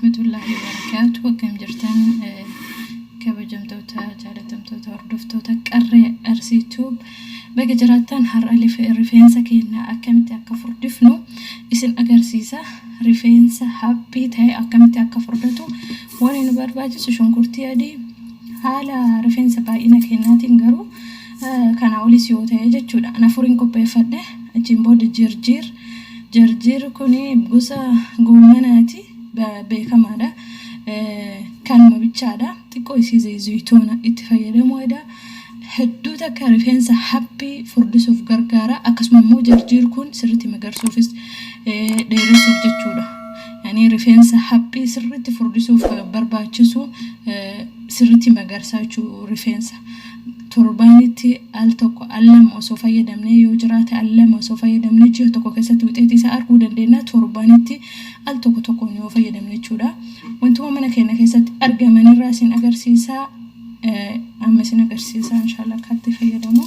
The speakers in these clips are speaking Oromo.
warahmatullahi wabarakatuh. Akkam jirtan kabajamtoota jaalatamtoota hordoftoota qarree arsiituu baga jiraattan har'a rifeensa keenya akkamitti akka furdifnu isin agarsiisa. Rifeensa haphii ta'e akkamitti akka furdatu waan nu barbaachisu shunkurtii adii haala rifeensa baay'ina keenyaatiin garuu kana olis yoo ta'e jechuudha. Nafuriin qopheeffadhe achiin booda jarjir kuni gosa goomanaati beekamaadha. Kanuma bichaadha. Xiqqoo isii zayitoona itti fayyadamuudha. Hedduu takka rifeensa haphii furdisuuf gargaara. Akkasuma immoo jarjir kun sirriitti magarsuufis dheeressuuf jechuudha. Yani rifeensa haphii sirriitti furdisuuf barbaachisu sirriitti magarsaa jechuu rifeensa. Torbaanitti al tokko allama osoo fayyadamne yoo jiraate allama osoo fayyadamne ji'a tokko keessatti wixeetii isaa arguu dandeenya. Torbaanitti al tokko yoo fayyadamne jechuudha. Wantuma mana keenya keessatti argaman irraa isin agarsiisa. Amma isin agarsiisa inshallah akkatti fayyadamu.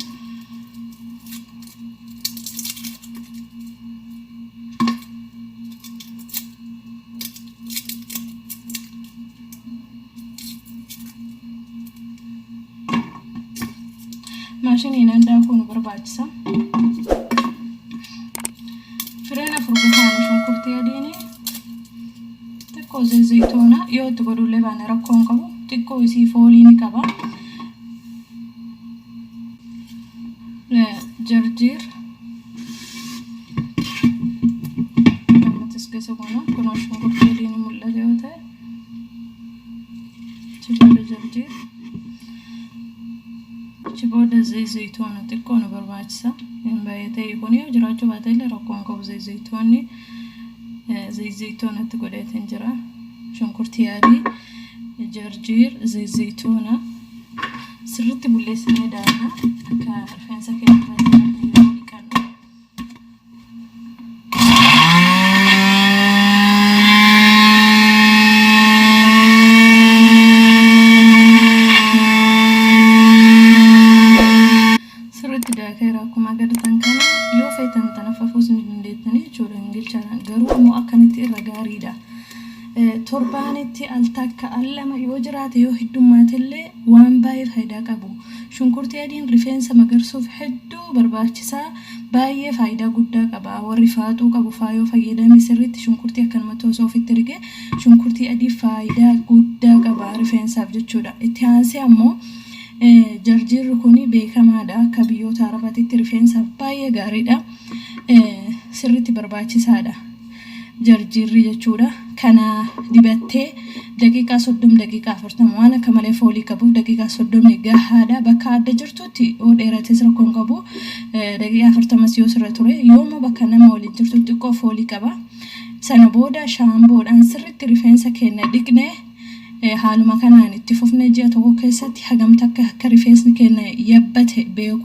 Maashiniin addaa kun barbaachisa. Fireena furgutaan shunkurtii adiin xiqqoo zayitoona yoo itti godhullee baane rakkoon qabu. Xiqqoo isii foolii ni qaba. Jarjir ammatis keessa kun shunkurtii adiin mul'ate yoo ta'e jarjir Chiboda zayitoona xiqqoo nu barbaachisa. Baay'ee kun yoo jiraachuu baate illee rakkoon qabu zayitoonni zayitoonatti godhateen jira. Shunkurtii adii jarjir zayitoona sirriitti bulleessinee daana akka rifeensa keenya yoo feetan tanafafuus ni dandeettanii jechuudha. Ingilchaan garuu immoo akkanatti irra gaariidha. Torbaanitti al takka allama yoo jiraate yoo heddummaate illee waan baay'ee faayidaa qabu. Shunkurtii adiin rifeensa magarsuuf hedduu barbaachisaa, baay'ee faayidaa guddaa qaba. Warri faaxuu qabu faayoo fayyadame sirriitti shunkurtii akkanumatti osoo ofitti erge shunkurtii adii faayidaa guddaa qaba rifeensaaf jechuudha. Itti aansee ammoo jarjirri kuni beekamaadha. Akka biyyoota Arabaatti rifeensaaf baay'ee gaariidha. Sirriitti barbaachisaadha jarjirri jechuudha. Kana dibattee daqiiqaa 30 daqiiqaa 40 waan akka malee foolii qabu daqiiqaa 30 gahaadha. Bakka adda jirtutti oo dheerates rakkoon qabu daqiiqaa 40 yoo sirra ture yoommoo bakka nama waliin jirtutti xiqqoo foolii qaba. Sana booda shaamboodhaan sirriitti rifeensa keenya dhiqnee haaluma kanaan itti fufnee ji'a tokko keessatti hagamta akka rifeensi keenya yabbate beeku.